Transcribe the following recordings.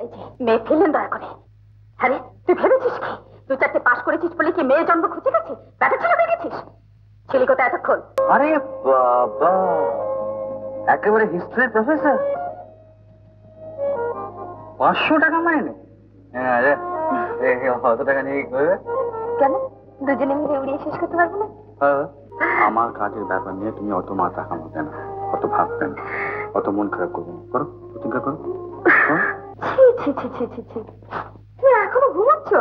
এই যে মেয়ে ফেললেন দয়া করে। আরে তুই ভেবেছিস কি দু চারটে পাশ করেছিস বলে কি মেয়ে জন্ম খুঁজে গেছে? ব্যাটা ছেলে হয়ে গেছিস? ছেলে কোথায় এতক্ষণ? আরে বাবা, একেবারে হিস্ট্রি প্রফেসর। 500 টাকা মাইনে? হ্যাঁ রে, অত টাকা নিয়ে কি করবে? কেন দুজনে মিলে উড়িয়ে শেষ করতে পারবো না? আমার কাজের ব্যাপার নিয়ে তুমি অত মাথা ঘামাবে না, অত ভাববে না, অত মন খারাপ করবে না। করো, প্রতিজ্ঞা করো। ছি ছি ছি ছি ছি ছি, তুমি এখনো ঘুমাচ্ছ?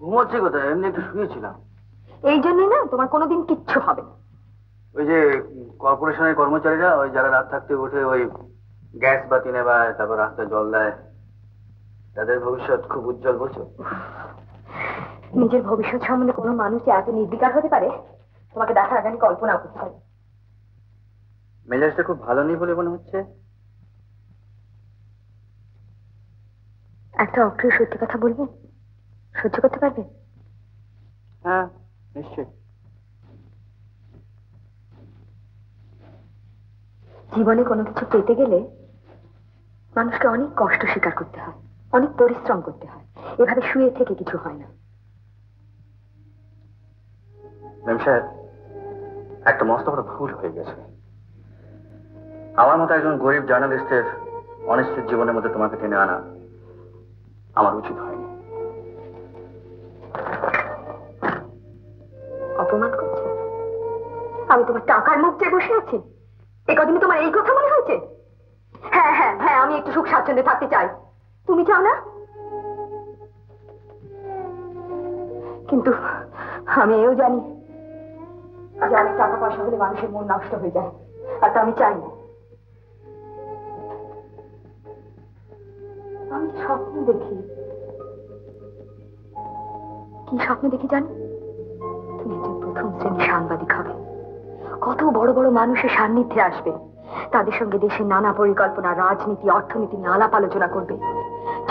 ঘুমাচ্ছি কোথায়, এমনি একটু শুয়েছিলাম। এই জন্যই না তোমার কোনোদিন কিচ্ছু হবে না। ওই যে কর্পোরেশনের কর্মচারীরা ওই যারা রাত থাকতে উঠে ওই গ্যাস বাতি নেবায়, তারপর রাস্তায় জল দেয়, তাদের ভবিষ্যৎ খুব উজ্জ্বল বলছো? নিজের ভবিষ্যৎ সম্বন্ধে কোনো মানুষ এত নির্বিকার হতে পারে তোমাকে দেখার আগে আমি কল্পনা করতে পারি। মেজাজটা খুব ভালো নেই বলে মনে হচ্ছে। একটা অপ্রিয় সত্যি কথা বলবে, সহ্য করতে পারবে? হ্যাঁ নিশ্চয়। জীবনে কোনো কিছু পেতে গেলে মানুষকে অনেক কষ্ট স্বীকার করতে হয়, অনেক পরিশ্রম করতে হয়। এভাবে শুয়ে থেকে কিছু হয় না। একটা মস্ত বড় ভুল হয়ে গেছে। আমার মতো একজন গরিব জার্নালিস্টের অনিশ্চিত জীবনের মধ্যে তোমাকে টেনে আনা আমার উচিত হয়নি। অপমান করছে? আমি তোমার টাকার মুখ চেয়ে বসে আছি, এ কদিনে তোমার এই কথা মনে হয়েছে? হ্যাঁ হ্যাঁ হ্যাঁ, আমি একটু সুখ স্বাচ্ছন্দ্যে থাকতে চাই, তুমি চাও না? কিন্তু আমি এও জানি যে অনেক টাকা পয়সা হলে মানুষের মন নষ্ট হয়ে যায়, আর তা আমি চাই না। আমি স্বপ্ন দেখি। কি স্বপ্ন দেখি জানো? তুমি একজন প্রথম শ্রেণীর সাংবাদিক হবে, কত বড় বড় মানুষের সান্নিধ্যে আসবে, তাদের সঙ্গে দেশের নানা পরিকল্পনা, রাজনীতি, অর্থনীতি নিয়ে আলাপ আলোচনা করবে,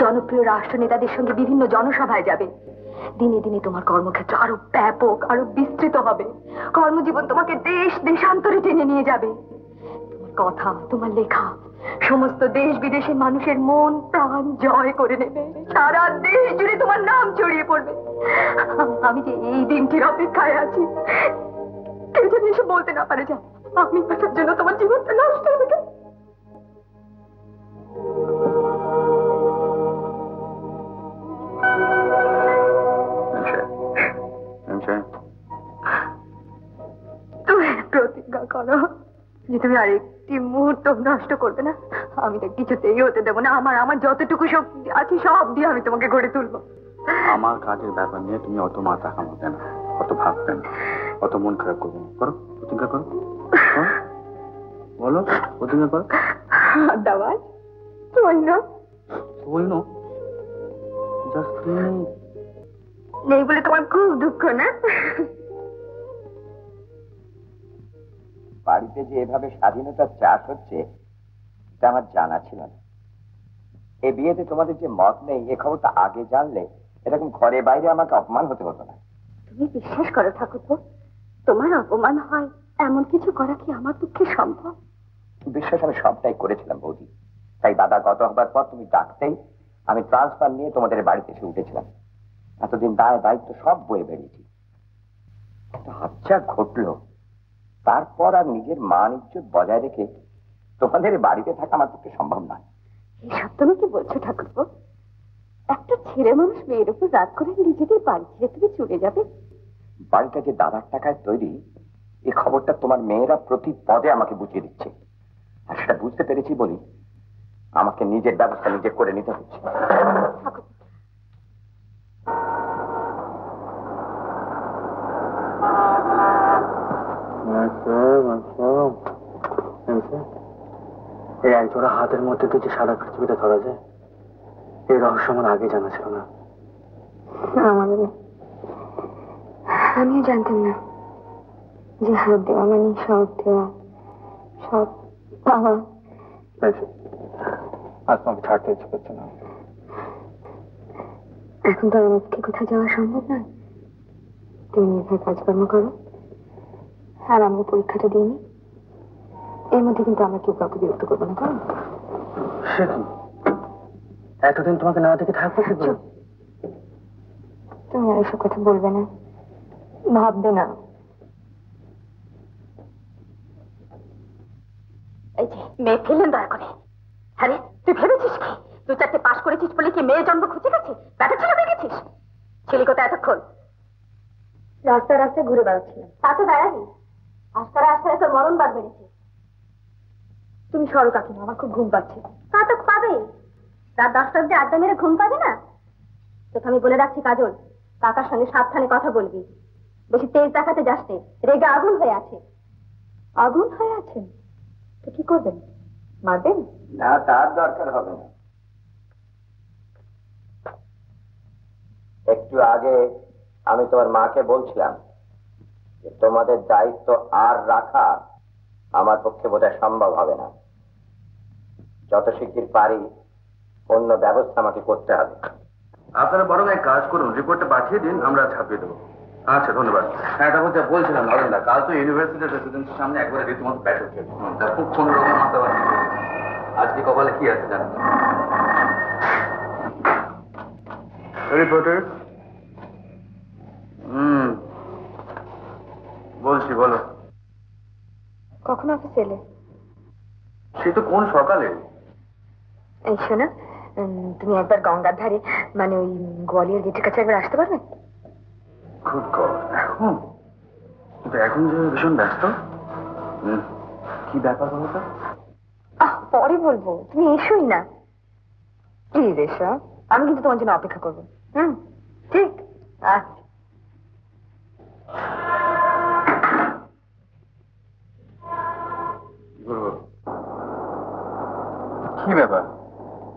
জনপ্রিয় রাষ্ট্রনেতাদের সঙ্গে বিভিন্ন জনসভায় যাবে। দিনে দিনে তোমার কর্মক্ষেত্র আরো ব্যাপক, আরো বিস্তৃত হবে। কর্মজীবন তোমাকে দেশ দেশান্তরে টেনে নিয়ে যাবে। তোমার কথা, তোমার লেখা সমস্ত দেশ বিদেশের মানুষের মন প্রাণ জয় করে নেবে। সারা দেশ জুড়ে তোমার নাম ছড়িয়ে পড়বে। আমি যে এই দিনটির অপেক্ষায় আছি, কেউ যেন এসে বলতে না পারে যে আমি আসার জন্য তোমার জীবনটা নষ্ট হয়ে গেছে। তুমি প্রতিজ্ঞা করো যে তুমি আরেকটি মুহূর্ত নষ্ট করবে না। আমি তো কিছুতেই হতে দেবো না। আমার যতটুকু শক্তি আছে সব দিয়ে আমি তোমাকে গড়ে তুলবো। আমার কাজের ব্যাপার নিয়ে তুমি অত মাথা ঘামাবে না, অত ভাববে না, অত মন খারাপ করবে না। করো, প্রতিজ্ঞা করো। বলো, প্রতিজ্ঞা করো। দাওয়াজ সৈন্য সৈন্য জাস্ট নেই বলে তোমার খুব দুঃখ না? বাড়িতে যে এভাবে স্বাধীনতার চাষ হচ্ছে এটা আমার জানা ছিল না। এই বিয়েতে তোমাদের যে মত নেই এ খবরটা আগে জানলে এরকম ঘরে বাইরে আমাকে অপমান হতে হতো না। তুমি বিশ্বাস করো ঠাকুরপো, তোমার অপমান হয় এমন কিছু করা কি আমার পক্ষে সম্ভব? বিশ্বাস আমি সবটাই করেছিলাম বৌদি। তাই দাদা গত হবার পর তুমি ডাকতেই আমি ট্রান্সফার নিয়ে তোমাদের বাড়িতে এসে উঠেছিলাম। এতদিন দায়িত্ব সব বয়ে বেরিয়েছি। একটা আচ্ছা ঘটলো, তারপর আর নিজের মান ইজ্জত বজায় রেখে তোমাদের বাড়িতে থাকা আমার পক্ষে সম্ভব নয়। এসব তুমি কি বলছো ঠাকুরপো? একটা ছেলে মানুষ মেয়ের উপর রাগ করে নিজেদের বাড়ি ছেড়ে তুমি চলে যাবে? বাড়িটা যে দাদার টাকায় তৈরি এই খবরটা তোমার মেয়েরা প্রতি পদে আমাকে বুঝিয়ে দিচ্ছে, আর সেটা বুঝতে পেরেছি বলি আমাকে নিজের ব্যবস্থা নিজে করে নিতে হচ্ছে। এই একজোড়া হাতের মধ্যে দিয়ে যে সাদা পৃথিবীটা ধরা যায়, এই রহস্য আমার আগে জানা ছিল না। আমিও জানতাম না যে হাত দেওয়া মানে সব দেওয়া, সব পাওয়া। আজ তোমাকে ছাড়তে ইচ্ছে করছে না। এখন তো আমার পক্ষে কোথাও যাওয়া সম্ভব নয়। তুমি নির্ভয় কাজকর্ম করো, আর আমরা পরীক্ষাটা দিইনি। এর মধ্যে কিন্তু আমরা কেউ কাউকে বিরক্ত করবো না। কারণ সে কি এতদিন তোমাকে না দেখে থাকবো কি করে? তুমি আর এসব কথা বলবে না, ভাববে না। এই যে মেয়ে ফেলেন দয়া করে। আরে তুই ভেবেছিস কি 2-4টে পাশ করেছিস বলে কি মেয়ে জন্ম খুঁজে গেছে? ব্যাটা ছেলে হয়ে গেছিস? ছেলে কোথায় এতক্ষণ? রাস্তায় রাস্তায় ঘুরে বেড়াচ্ছিলাম। তা তো দাঁড়াবি, আস্তারা আস্তারা তোর মরণ বাদ বেড়েছে। তুমি সরো কাকিমা, আমার খুব ঘুম পাচ্ছে। তা তো পাবে, রাত 10টা অব্দি আড্ডা মেরে ঘুম পাবে না? তোকে আমি বলে রাখছি কাজল, কাকার সঙ্গে সাবধানে কথা বলবি, বেশি তেজ দেখাতে যাস নে, রেগে আগুন হয়ে আছে। আগুন হয়ে আছে তো কি করবেন? মারবেন? না, তার দরকার হবে না। একটু আগে আমি তোমার মাকে বলছিলাম যে তোমাদের দায়িত্ব আর রাখা আমার পক্ষে বোধহয় সম্ভব হবে না। যত শিগগির পারি অন্য ব্যবস্থা আমাকে করতে হবে। আপনারা বরং এক কাজ করুন, রিপোর্টটা পাঠিয়ে দিন, আমরা ছাপিয়ে দেবো। আচ্ছা, ধন্যবাদ। হ্যাঁ, এটা বলতে বলছিলাম নরেন্দা, কাল তো ইউনিভার্সিটির রেসিডেন্সির সামনে একবারে রীতিমতো ব্যাট হচ্ছে, খুব কোন রকম মাথা বাড়ছে। আজকে কপালে কি আছে জানেন? রিপোর্টার বলছি, বলো। কখন অফিস এলে? সে তো কোন সকালে। এই শোনা, তুমি একবার গঙ্গার ধারে মানে ওই গোয়ালিয়র গেটের কাছে একবার আসতে পারবে? গুড গড, এখন? কিন্তু এখন যে ভীষণ ব্যস্ত। কি ব্যাপার বলো তো? পরে বলবো, তুমি এসোই না প্লিজ, এসো। আমি কিন্তু তোমার জন্য অপেক্ষা করবো। ঠিক আচ্ছা। কি ব্যাপার,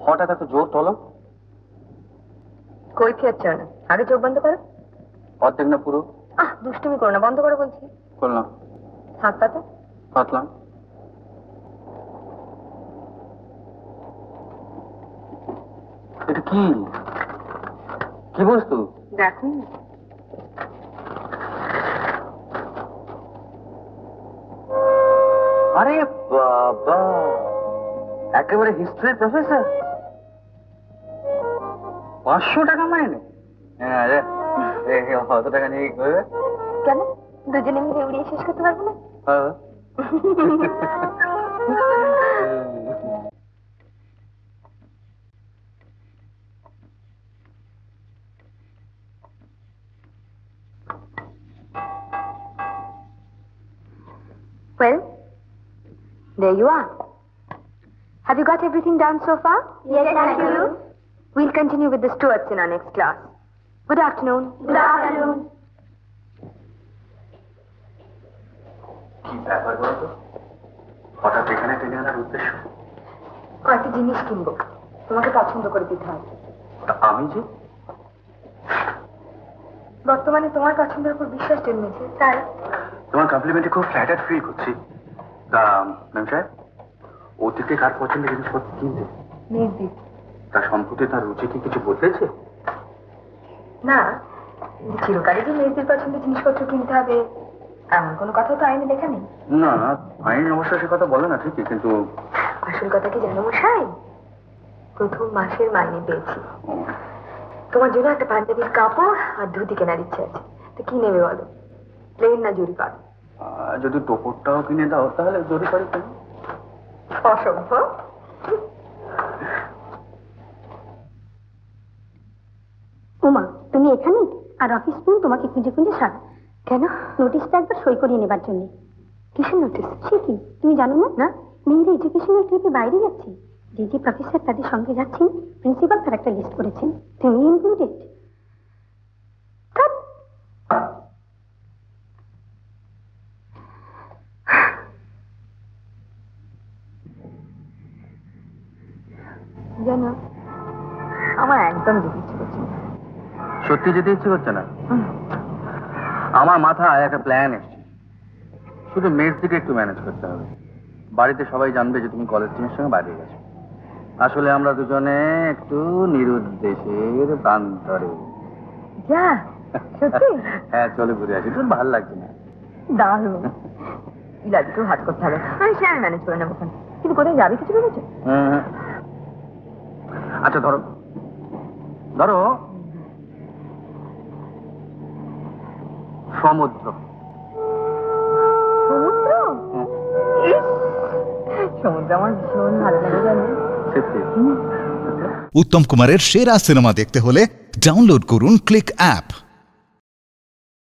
হঠাৎ এত জোর তলো? কৈফিয়ত চাও না, আগে চোখ বন্ধ করো। অর্ধেক না পুরো? দুষ্টুমি করো না, বন্ধ করো বলছি। করলাম। হাত পাতো। পাতলাম। এটা কি কি বস্তু? দেখো। আরে বাবা, একেবারে হিস্ট্রির প্রফেসর, 500 টাকা মাইনে? হ্যাঁ রে, অত টাকা নিয়ে কি করবে? কেন, দুজনে মিলে উড়িয়ে শেষ করতে পারবো না? হ্যাঁ। Well, there you are. Have you got everything done so far? Yes, thank you. We'll continue with the Stuarts in our next class. Good afternoon. Good afternoon. কি ব্যাপার বলো তো, হঠাৎ এখানে টেনে আনার উদ্দেশ্য? কয়েকটা জিনিস কিনবো, তোমাকে পছন্দ করে দিতে হবে। আমি যে বর্তমানে তোমার পছন্দের উপর বিশ্বাস জন্মেছে, তাই তোমার কমপ্লিমেন্টে খুব ফ্ল্যাটার্ড ফিল করছি। তা ম্যাম সাহেব, অতীতে কার পছন্দের জিনিসপত্র কিনতে? নির্দিত তার সম্প্রতি তার রুচি কি কিছু বদলেছে? না, চিরকালই যে মেয়েদের পছন্দের জিনিসপত্র কিনতে হবে এমন কোনো কথা তো আইনে লেখা নেই। না, আইন অবশ্য সে কথা বলে না ঠিকই, কিন্তু আসল কথা কি জানো মশাই, প্রথম মাসের মাইনে পেয়েছি। তোমার জন্য একটা পাঞ্জাবির কাপড় আর ধুতি কেনার ইচ্ছে আছে। তো কি নেবে বলো, প্লেন না জরি পাড়? যদি টোপরটাও কিনে দাও তাহলে জরি পারি কেন? অসভ্য। উমা, তুমি এখানে? আর অফিস রুম তোমাকে খুঁজে খুঁজে সারা। কেন? নোটিশটা একবার সই করিয়ে নেবার জন্য। কিসের নোটিস? সে কি তুমি জানো না? না। মেয়েরা এডুকেশনাল ট্রিপে বাইরে যাচ্ছে, যে যে প্রফেসর তাদের সঙ্গে যাচ্ছেন প্রিন্সিপাল তার একটা লিস্ট করেছেন, তুমি ইনক্লুডেড। জানো, আমার একদম যেতে ইচ্ছে করছে না। সত্যি যেতে ইচ্ছে করছে না? আমার মাথায় একটা প্ল্যান এসছে, শুধু মেয়ের দিকে একটু ম্যানেজ করতে হবে। বাড়িতে সবাই জানবে যে তুমি কলেজ টিমের সঙ্গে বাইরে গেছো। আসলে আমরা দুজনে একটু নিরুদ্দেশের প্রান্তরে। যা, সত্যি? হ্যাঁ, চলে ঘুরে আসি, তোর ভালো লাগছে না? দারুণ। ইলাদিকেও হাত করতে হবে, আমি সে আমি ম্যানেজ করে নেবো। কিন্তু কোথায় যাবে কিছু ভেবেছো? আচ্ছা ধরো ধরো সমুদ্র। সমুদ্র? ইস, সমুদ্র আমার ভীষণ ভালো লাগে জানো। সত্যি? উত্তম কুমারের সেরা সিনেমা দেখতে হলে ডাউনলোড করুন ক্লিক অ্যাপ।